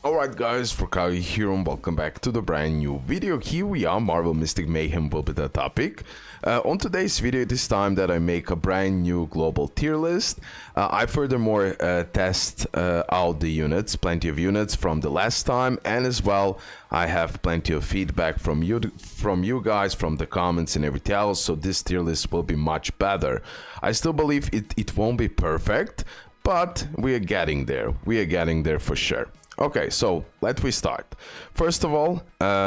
Alright guys, RoKage here and welcome back to the brand new video. Here we are, Marvel Mystic Mayhem will be the topic. On today's video, it is time that I make a brand new global tier list. I furthermore test out the units, plenty of units from the last time, and as well I have plenty of feedback from you guys, from the comments and everything else, so this tier list will be much better. I still believe it won't be perfect, but we are getting there. We are getting there for sure. Okay, so let me start. First of all,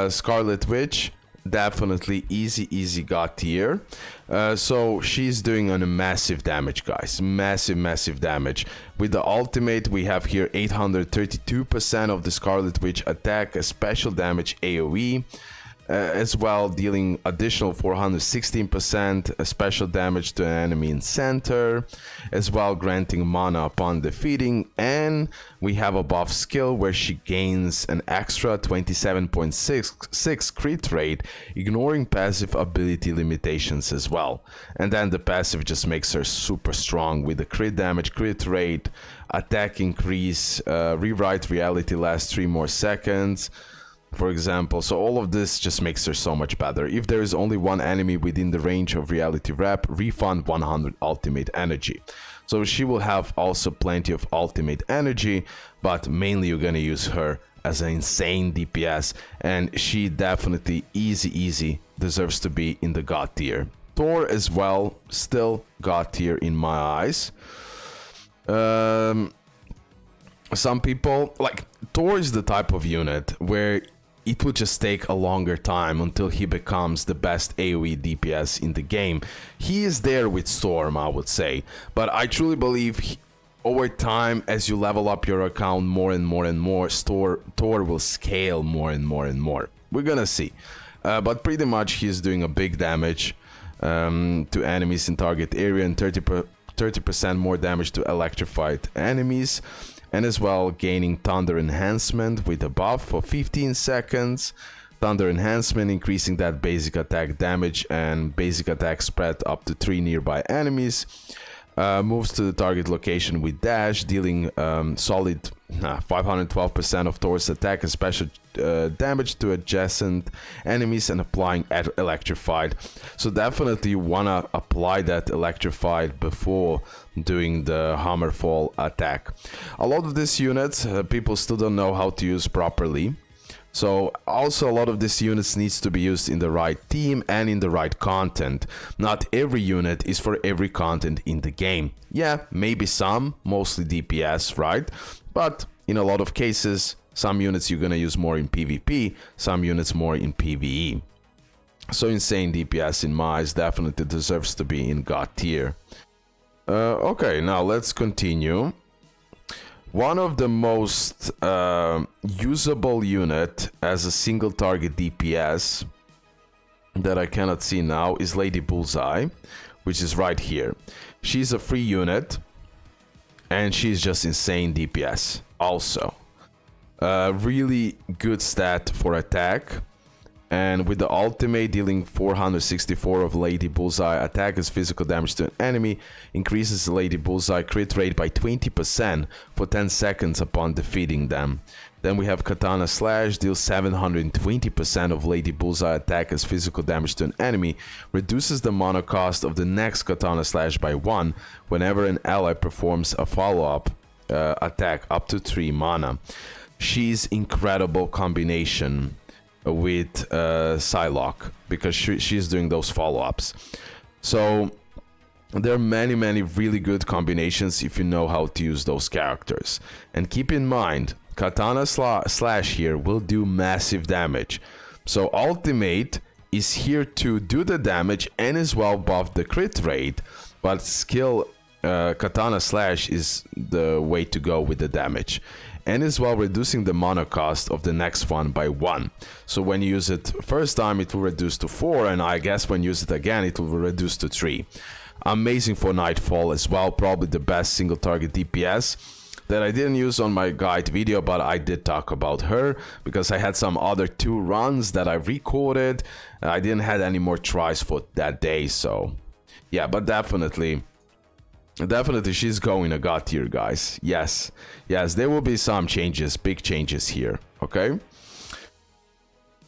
Scarlet Witch, definitely easy god tier. So she's doing a massive damage, guys, massive damage. With the ultimate, we have here 832% of the Scarlet Witch attack, a special damage AoE. As well, dealing additional 416% special damage to an enemy in center, as well granting mana upon defeating, and we have a buff skill where she gains an extra 27.6 crit rate, ignoring passive ability limitations as well. And then the passive just makes her super strong with the crit damage, crit rate, attack increase, rewrite reality lasts 3 more seconds, for example. So all of this just makes her so much better. If there is only one enemy within the range of reality wrap, refund 100 ultimate energy. So she will have also plenty of ultimate energy, but mainly you're gonna use her as an insane DPS, and she definitely easy deserves to be in the god tier. Thor as well, still god tier in my eyes. Some people like Thor is the type of unit where it will just take a longer time until he becomes the best AoE DPS in the game. He is there with Storm, I would say, but I truly believe over time, as you level up your account more and more, Thor will scale more and more. We're gonna see, but pretty much he's doing a big damage to enemies in target area and 30% more damage to electrified enemies. And as well gaining Thunder Enhancement with a buff for 15 seconds. Thunder Enhancement increasing that basic attack damage and basic attack spread up to 3 nearby enemies. Moves to the target location with dash, dealing solid 512% of Thor's attack and special damage to adjacent enemies and applying electrified. So definitely you wanna apply that electrified before doing the Hammerfall attack. A lot of these units people still don't know how to use properly. So also a lot of these units needs to be used in the right team and in the right content. Not every unit is for every content in the game. Yeah, maybe some, mostly DPS, right? But in a lot of cases, some units you're gonna use more in PvP, some units more in PvE. So insane DPS in my eyes definitely deserves to be in god tier. Okay, now let's continue. One of the most usable unit as a single target DPS that I cannot see now is Lady Bullseye, which is right here. She's a free unit and she's just insane DPS also. Really good stat for attack, and with the ultimate dealing 464 of Lady Bullseye attack as physical damage to an enemy, increases the Lady Bullseye crit rate by 20% for 10 seconds upon defeating them. Then we have Katana Slash, deals 720% of Lady Bullseye attack as physical damage to an enemy, reduces the mana cost of the next Katana Slash by 1 whenever an ally performs a follow-up attack up to 3 mana. She's incredible combination with Psylocke, because she's doing those follow-ups. So there are many really good combinations if you know how to use those characters. And keep in mind, Katana Slash here will do massive damage. So ultimate is here to do the damage and as well buff the crit rate, but skill Katana Slash is the way to go with the damage. And as well reducing the mana cost of the next one by 1. So when you use it first time it will reduce to 4, and I guess when you use it again it will reduce to 3. Amazing for Nightfall as well, probably the best single target DPS that I didn't use on my guide video, but I did talk about her because I had some other 2 runs that I recorded. I didn't have any more tries for that day, so yeah, but definitely Definitely, she's going a god tier, guys. Yes, yes, there will be some changes, big changes here. Okay.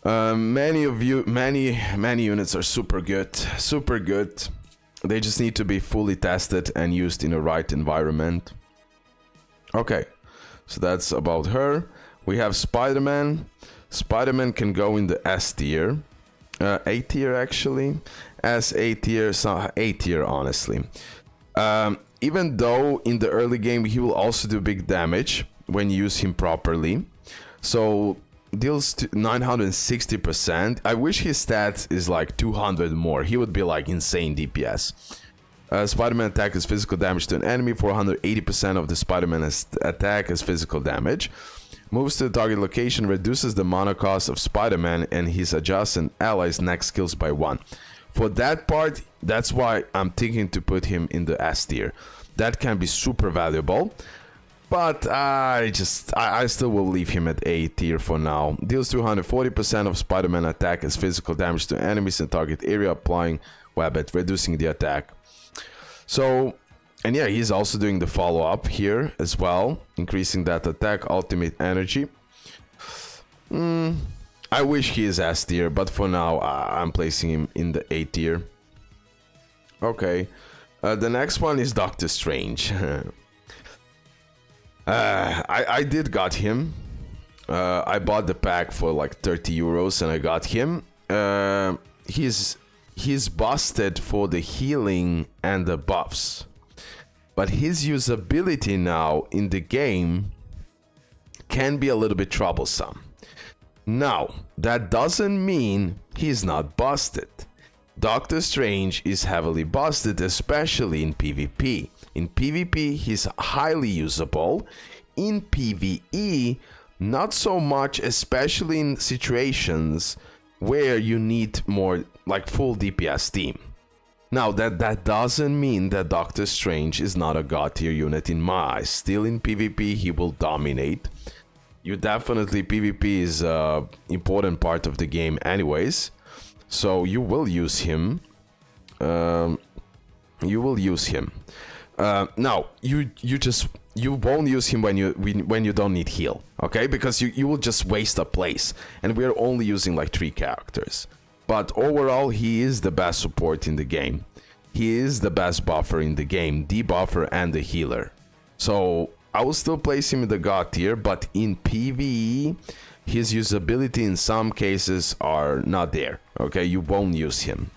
Many units are super good, super good. They just need to be fully tested and used in the right environment. Okay, so that's about her. We have Spider-Man. Spider-Man can go in the S tier, A tier actually, S A tier, so A tier honestly. Even though in the early game he will also do big damage when you use him properly. So deals 960%. I wish his stats is like 200 more. He would be like insane DPS. Spider-Man attack is physical damage to an enemy. 480% of the Spider-Man attack is physical damage. Moves to the target location, reduces the mana cost of Spider-Man and his adjacent allies' next skills by 1. For that part, that's why I'm thinking to put him in the S tier. That can be super valuable. But I still will leave him at A tier for now. Deals 240% of Spider-Man attack as physical damage to enemies in target area, applying web at reducing the attack. So, and yeah, he's also doing the follow-up here as well, increasing that attack ultimate energy. I wish he is S tier, but for now I'm placing him in the A tier. Okay, the next one is Doctor Strange. I did got him. I bought the pack for like 30 euros and I got him. He's busted for the healing and the buffs, but his usability now in the game can be a little bit troublesome. Now, that doesn't mean he's not busted. Doctor Strange is heavily busted, especially in PvP. In PvP, he's highly usable. In PvE, not so much, especially in situations where you need more, like full DPS team. Now, that doesn't mean that Doctor Strange is not a god tier unit in my eyes. Still in PvP, he will dominate. You definitely, PvP is an important part of the game anyways. So you will use him. Now, you won't use him when you don't need heal, okay? Because you will just waste a place, and we're only using like 3 characters. But overall, he is the best support in the game. He is the best buffer in the game, debuffer and the healer. So I will still place him in the god tier, but in PvE, his usability in some cases are not there, okay? You won't use him.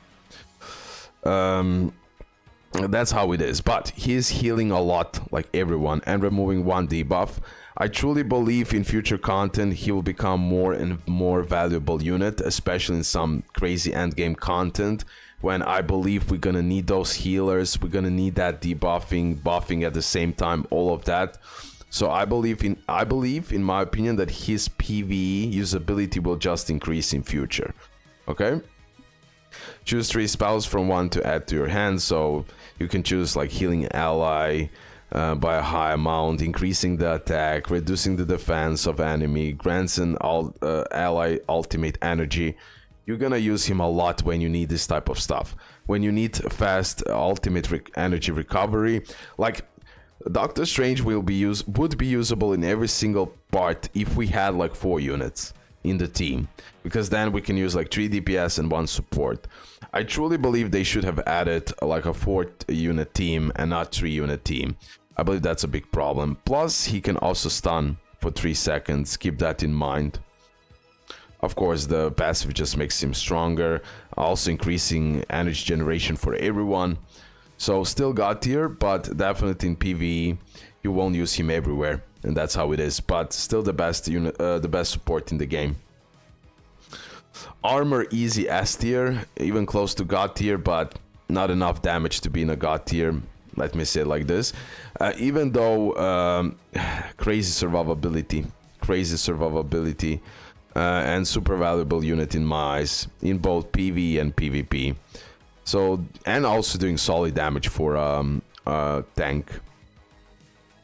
That's how it is, but he's healing a lot like everyone and removing 1 debuff. I truly believe in future content he will become more and more valuable unit, especially in some crazy endgame content, when I believe we're gonna need those healers, we're gonna need that debuffing, buffing at the same time, all of that. So I believe in my opinion that his PvE usability will just increase in future. Okay? Choose 3 spells from 1 to add to your hand, so you can choose like healing ally by a high amount, increasing the attack, reducing the defense of enemy, grants an ally ultimate energy. You're gonna use him a lot when you need this type of stuff. When you need fast ultimate energy recovery, like Doctor Strange would be usable in every single part if we had like 4 units in the team, because then we can use like 3 DPS and 1 support. I truly believe they should have added like a 4 unit team and not 3 unit team. I believe that's a big problem. Plus he can also stun for 3 seconds, keep that in mind. Of course the passive just makes him stronger, also increasing energy generation for everyone. So still god tier, but definitely in PvE you won't use him everywhere, and that's how it is, but still the best unit, the best support in the game. Armor easy S tier, even close to god tier, but not enough damage to be in a god tier, let me say it like this. Even though crazy survivability and super valuable unit in my eyes in both PvE and PvP. So, and also doing solid damage for tank.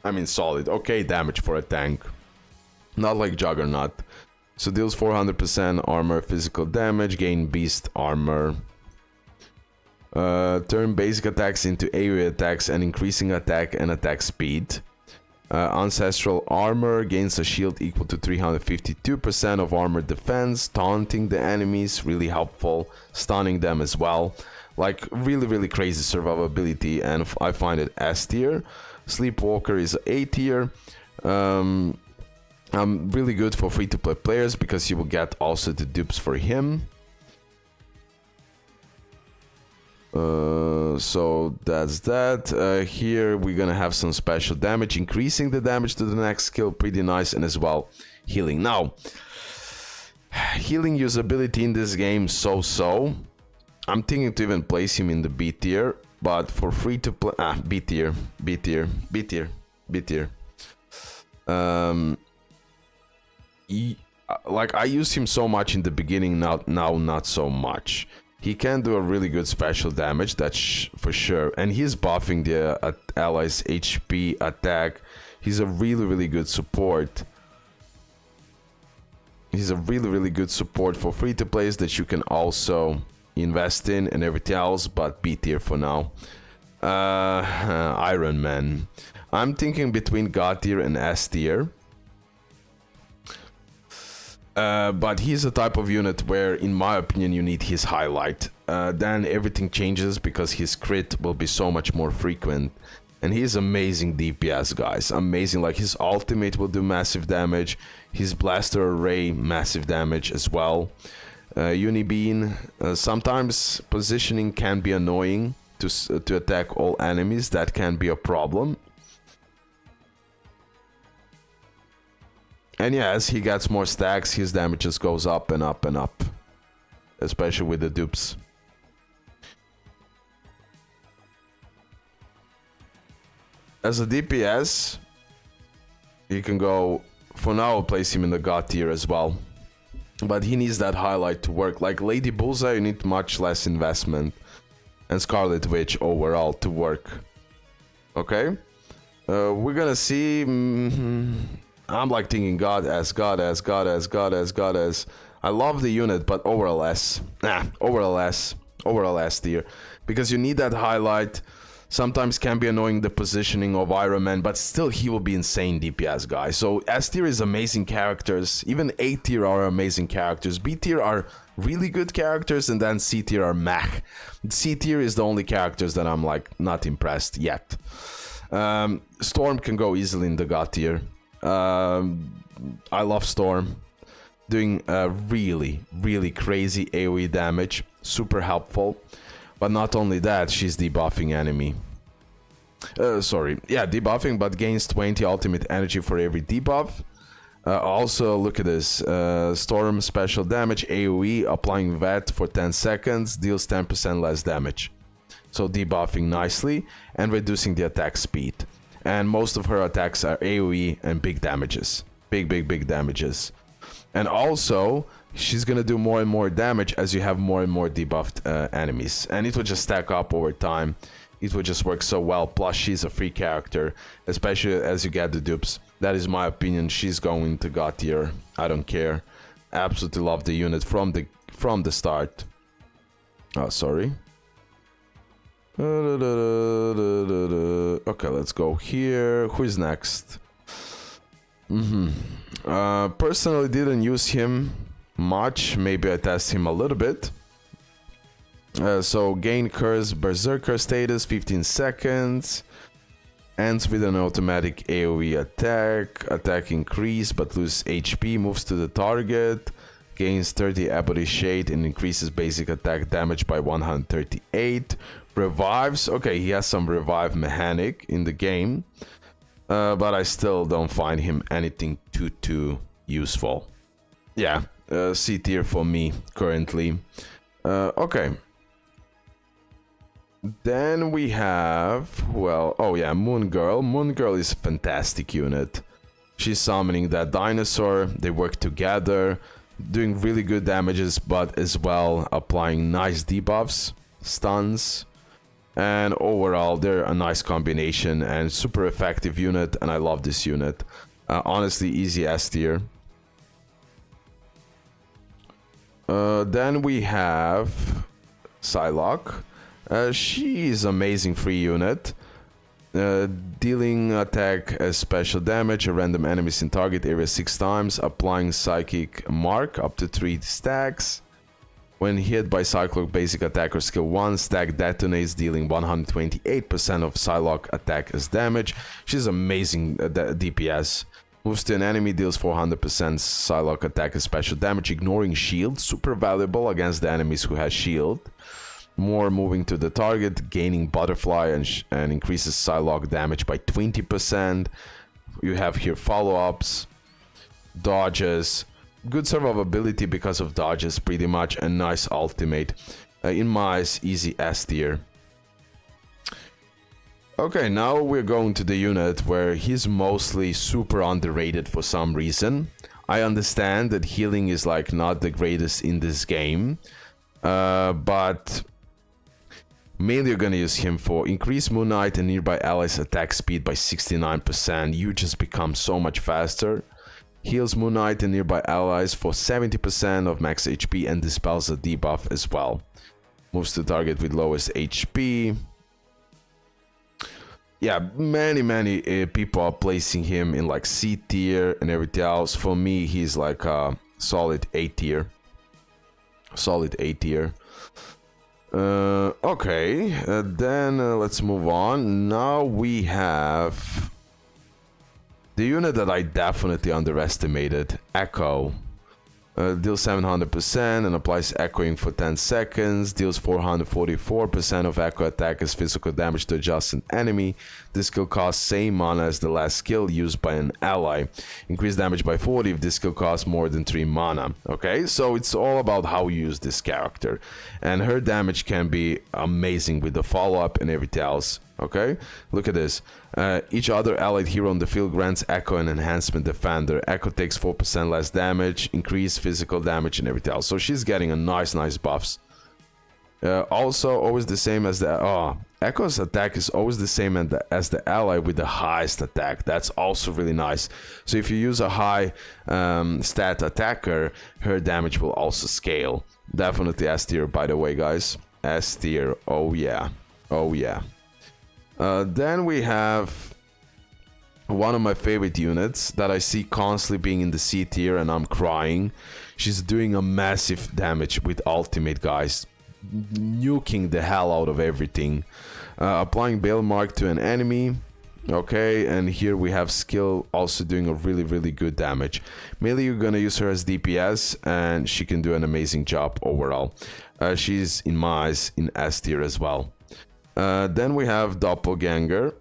I mean solid, okay damage for a tank. Not like Juggernaut. So deals 400% armor, physical damage, gain beast armor. Turn basic attacks into AoE attacks and increasing attack and attack speed. Ancestral armor gains a shield equal to 352% of armor defense, taunting the enemies, really helpful, stunning them as well. Like really crazy survivability, and I find it S tier. Sleepwalker is A tier. Really good for free-to-play players because you will get also the dupes for him. So that's that. Here we're gonna have some special damage, increasing the damage to the next skill, pretty nice, and as well healing. Now, healing usability in this game so. I'm thinking to even place him in the B tier, but for free to play, B tier. Like I used him so much in the beginning, now not so much. He can do a really good special damage, that's for sure. And he's buffing the allies' HP attack. He's a really good support. He's a really good support for free-to-plays that you can also invest in and everything else, but B tier for now. Iron Man. I'm thinking between God tier and S tier. But he's a type of unit where, in my opinion, you need his highlight. Then everything changes because his crit will be so much more frequent. And he's amazing DPS, guys. Amazing. Like, his ultimate will do massive damage. His blaster array, massive damage as well. Unibeam. Sometimes positioning can be annoying to attack all enemies. That can be a problem. And yeah, as he gets more stacks, his damage just goes up and up and up. Especially with the dupes. As a DPS, you can go... For now, I'll place him in the God tier as well. But he needs that highlight to work. Like Lady Bullseye, you need much less investment. And Scarlet Witch overall to work. Okay? We're gonna see... I'm like thinking goddess. I love the unit, but overall S. Overall S tier. Because you need that highlight. Sometimes can be annoying the positioning of Iron Man, but still he will be insane DPS, guys. So S tier is amazing characters. Even A tier are amazing characters. B tier are really good characters, and then C tier are meh. C tier is the only characters that I'm like not impressed yet. Storm can go easily in the God tier. I love Storm. Doing really crazy AoE damage. Super helpful. But not only that, she's debuffing enemy. Debuffing, but gains 20 ultimate energy for every debuff. Also, look at this. Storm special damage, AoE, applying VET for 10 seconds, deals 10% less damage. So debuffing nicely, and reducing the attack speed. And most of her attacks are AoE and big damages. Big damages. And also, she's gonna do more and more damage as you have more and more debuffed enemies. And it will just stack up over time. It will just work so well. Plus, she's a free character, especially as you get the dupes. That is my opinion. She's going to God tier. I don't care. Absolutely love the unit from the start. Oh, sorry. Okay, let's go here. Who is next? Personally, didn't use him much. Maybe I test him a little bit. So gain Curse Berserker status, 15 seconds. Ends with an automatic AoE attack. Attack increase but lose HP. Moves to the target. Gains 30 Ebony Shade and increases basic attack damage by 138. Revives. Okay, he has some revive mechanic in the game. But I still don't find him anything too useful. Yeah, C tier for me currently. Okay. Then we have, Moon Girl. Moon Girl is a fantastic unit. She's summoning that dinosaur. They work together, doing really good damages, but as well applying nice debuffs, stuns. And overall, they're a nice combination and super effective unit, and I love this unit. Honestly, easy S tier. Then we have Psylocke. She is amazing free unit. Dealing attack as special damage to random enemies in target area 6 times, applying psychic mark up to 3 stacks. When hit by Psylocke basic attack or skill 1, stack detonates, dealing 128% of Psylocke attack as damage. She's amazing DPS. Moves to an enemy, deals 400% Psylocke attack as special damage, ignoring shield. Super valuable against the enemies who has shield. More moving to the target, gaining butterfly and increases Psylocke damage by 20%. You have here follow-ups, dodges, good survivability because of dodges pretty much, and nice ultimate. In my eyes, easy S tier. Okay, now we're going to the unit where he's mostly super underrated for some reason. I understand that healing is like not the greatest in this game, but mainly you're gonna use him for increased Moon Knight and nearby allies attack speed by 69%. You just become so much faster. Heals Moon Knight and nearby allies for 70% of max HP and dispels a debuff as well. Moves to target with lowest HP. Yeah, many people are placing him in like C tier and everything else. For me, he's like a solid A tier. Solid A tier. Okay, then let's move on. Now we have the unit that I definitely underestimated, Echo. Deals 700% and applies echoing for 10 seconds. Deals 444% of echo attack as physical damage to adjacent enemy. This skill costs same mana as the last skill used by an ally. Increased damage by 40 if this skill costs more than 3 mana. Okay, so it's all about how you use this character. And her damage can be amazing with the follow-up and everything else. Okay, look at this. Each other allied hero on the field grants Echo an enhancement defender. Echo takes 4% less damage, increased physical damage and everything else. So she's getting a nice buffs. Also, always the same as the... Echo's attack is always the same as the ally with the highest attack. That's also really nice. So if you use a high stat attacker, her damage will also scale. Definitely S tier, by the way, guys. S tier. Oh yeah. Oh yeah. Then we have one of my favorite units that I see constantly being in the C tier and I'm crying. She's doing a massive damage with ultimate, guys. Nuking the hell out of everything. Applying Bale Mark to an enemy. Okay, and here we have skill also doing a really good damage. Mainly you're gonna use her as DPS and she can do an amazing job overall. She's in my eyes in S tier as well. Then we have Doppelganger.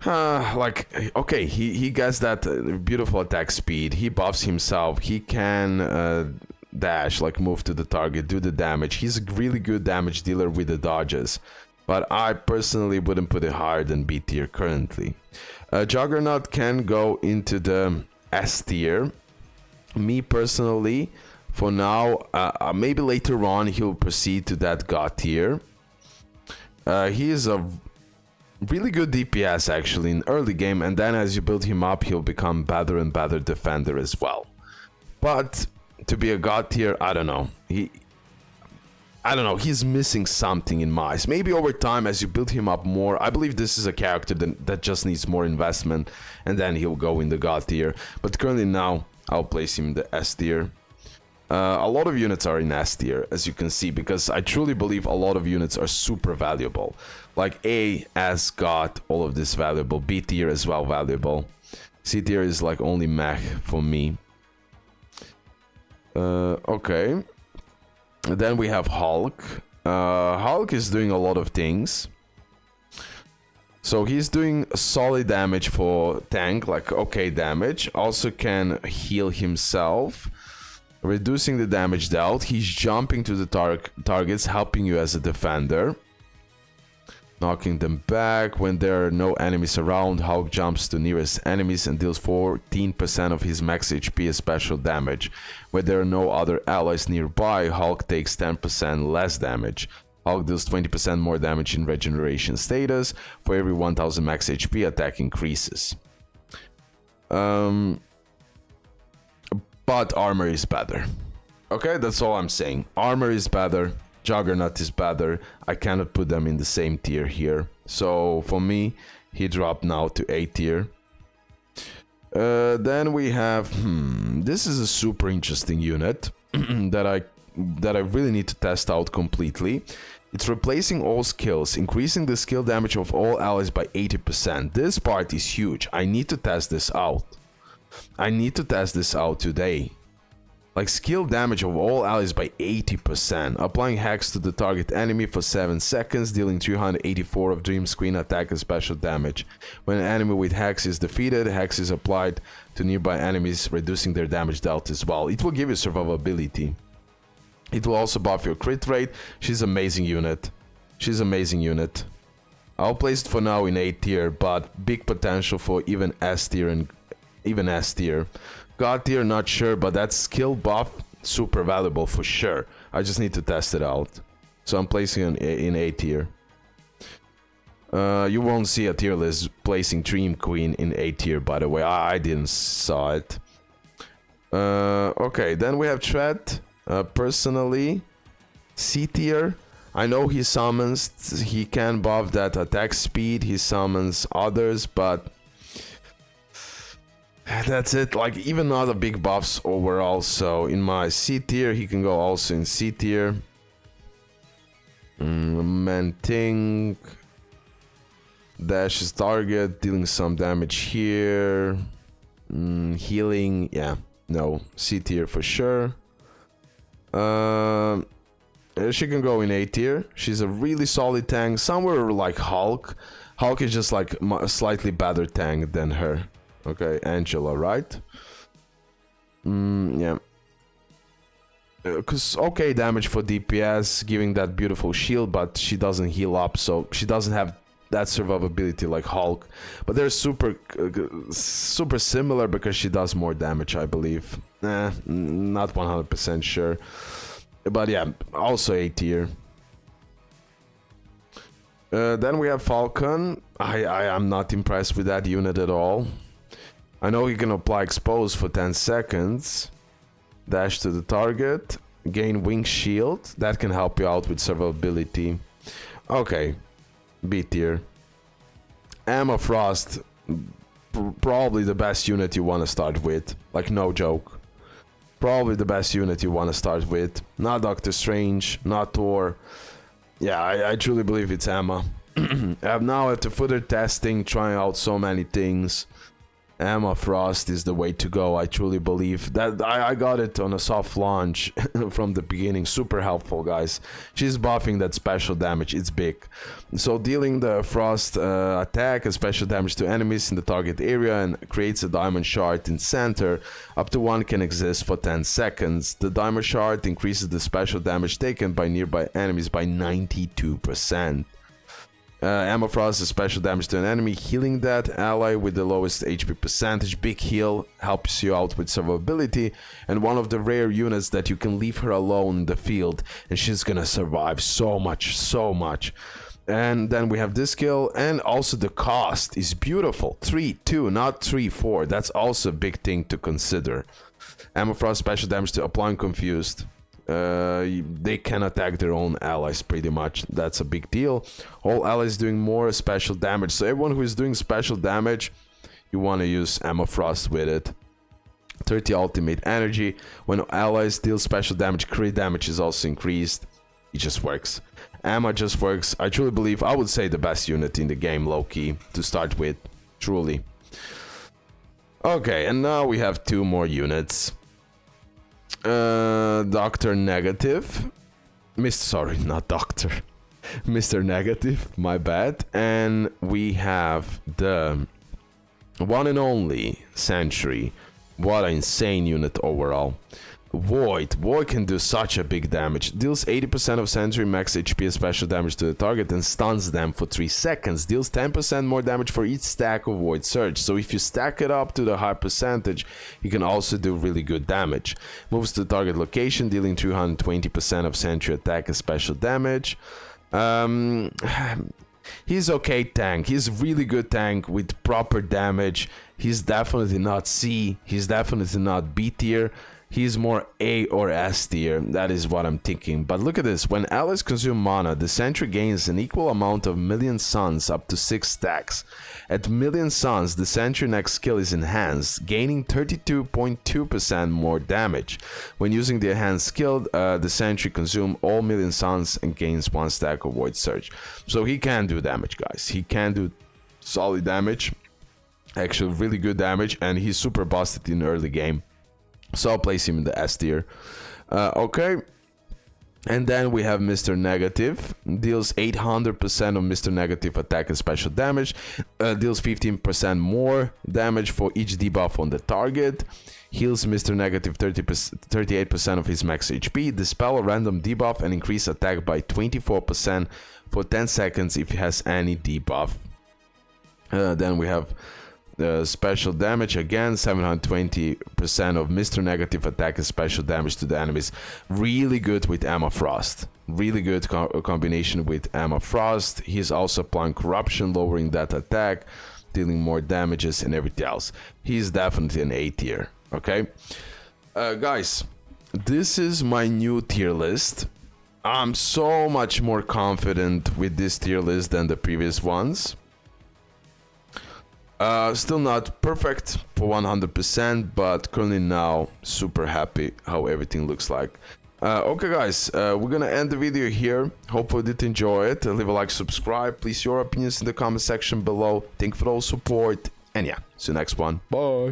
Okay, he gets that beautiful attack speed. He buffs himself. He can dash, like move to the target, do the damage. He's a really good damage dealer with the dodges. But I personally wouldn't put it higher than B tier currently. Juggernaut can go into the S tier. Me personally... For now, maybe later on he'll proceed to that God tier. He is a really good DPS actually in early game, and then as you build him up, he'll become better and better defender as well. But to be a God tier, I don't know. He's missing something in my eyes. Maybe over time, as you build him up more, I believe this is a character that just needs more investment, and then he'll go in the God tier. But currently now, I'll place him in the S tier. A lot of units are in S tier, as you can see, because I truly believe a lot of units are super valuable. Like A, S, God, all of this valuable. B tier as well valuable. C tier is like only mech for me. Okay. Then we have Hulk. Hulk is doing a lot of things. So he's doing solid damage for tank, like okay damage. Also can heal himself. Reducing the damage dealt. He's jumping to the targets, helping you as a defender. Knocking them back. When there are no enemies around, Hulk jumps to nearest enemies and deals 14% of his max HP as special damage. When there are no other allies nearby, Hulk takes 10% less damage. Hulk deals 20% more damage in regeneration status. For every 1000 max HP, attack increases. But armor is better. Okay, that's all I'm saying. Armor is better. Juggernaut is better. I cannot put them in the same tier here. So for me, he dropped now to A tier. Then we have, this is a super interesting unit that I really need to test out completely. It's replacing all skills, increasing the skill damage of all allies by 80%. This part is huge. I need to test this out. I need to test this out today. Like skill damage of all allies by 80%. Applying hex to the target enemy for 7 seconds, dealing 384 of Dream Screen attack and special damage. When an enemy with hex is defeated, hex is applied to nearby enemies, reducing their damage dealt as well. It will give you survivability. It will also buff your crit rate. She's amazing unit. She's amazing unit. I'll place it for now in A tier, but big potential for even S tier and even S tier. God tier, not sure, but that skill buff, super valuable for sure. I just need to test it out. So I'm placing it in A tier. You won't see a tier list placing Dream Queen in A tier, by the way. I didn't saw it. Okay, then we have Threat. Personally, C tier. I know he summons, he can buff that attack speed, he summons others, but that's it. Like, even other big buffs overall. So in my C tier, he can go also in C tier. Manting dashes target, dealing some damage here. Healing, yeah, no, C tier for sure. She can go in A tier. She's a really solid tank, somewhere like Hulk. Hulk is just like a slightly better tank than her. Okay, Angela, right? Yeah. Because okay damage for DPS, giving that beautiful shield, but she doesn't heal up, so she doesn't have that survivability like Hulk. But they're super similar because she does more damage, I believe. Not 100% sure. But yeah, also A tier. Then we have Falcon. I am not impressed with that unit at all. I know he can apply expose for 10 seconds. Dash to the target. Gain wing shield. That can help you out with survivability. Okay. B tier. Emma Frost. Probably the best unit you want to start with. Like, no joke. Probably the best unit you want to start with. Not Doctor Strange. Not Thor. Yeah, I truly believe it's Emma. I'm now after further testing, trying out so many things. Emma Frost is the way to go. I truly believe that. I got it on a soft launch from the beginning. Super helpful, guys. She's buffing that special damage. It's big. So dealing the Frost attack and special damage to enemies in the target area and creates a diamond shard in center. Up to 1 can exist for 10 seconds. The diamond shard increases the special damage taken by nearby enemies by 92%. Emma Frost is special damage to an enemy, healing that ally with the lowest HP percentage. Big heal helps you out with survivability, and one of the rare units that you can leave her alone in the field and she's gonna survive so much. And then we have this skill, and also the cost is beautiful. 3-2, not 3-4. That's also a big thing to consider. Emma Frost special damage to applying confused. They can attack their own allies pretty much. That's a big deal. All allies doing more special damage. So everyone who is doing special damage, you want to use Emma Frost with it. 30 ultimate energy. When allies deal special damage, crit damage is also increased. It just works. Emma just works. I truly believe, I would say, the best unit in the game, low-key, to start with. Truly. Okay, and now we have 2 more units. Dr. Negative. Sorry, not Doctor. Mr. Negative, my bad. And we have the one and only Sentry. What an insane unit overall. Void can do such a big damage. Deals 80% of Sentry max HP special damage to the target and stuns them for 3 seconds. Deals 10% more damage for each stack of Void Surge. So if you stack it up to the high percentage, you can also do really good damage. Moves to the target location, dealing 220% of Sentry attack and special damage. He's okay tank. He's really good tank with proper damage. He's definitely not C. He's definitely not B tier. he's more A or S tier. That is what I'm thinking. But look at this. When allies consume mana, the sentry gains an equal amount of million suns up to 6 stacks. At million suns, the sentry next skill is enhanced, gaining 32.2% more damage. When using the enhanced skill, the sentry consumes all million suns and gains 1 stack of void surge. So he can do damage, guys. He can do solid damage. Actually, really good damage, and he's super busted in early game. So I'll place him in the S tier. Okay. And then we have Mr. Negative. Deals 800% of Mr. Negative attack and special damage. Deals 15% more damage for each debuff on the target. Heals Mr. Negative 38% of his max HP. Dispel a random debuff and increase attack by 24% for 10 seconds if he has any debuff. Then we have special damage, again 720% of Mr. Negative attack and special damage to the enemies. Really good with Emma Frost. Really good combination with Emma Frost. He's also applying corruption, lowering that attack, dealing more damages and everything else. He's definitely an A tier. Okay, guys, this is my new tier list. I'm so much more confident with this tier list than the previous ones. Still not perfect for 100%, but currently now super happy how everything looks like. Okay guys, we're gonna end the video here. Hopefully you did enjoy it. Leave a like, subscribe. Please your opinions in the comment section below. Thank you for all support. And yeah, see you next one. Bye.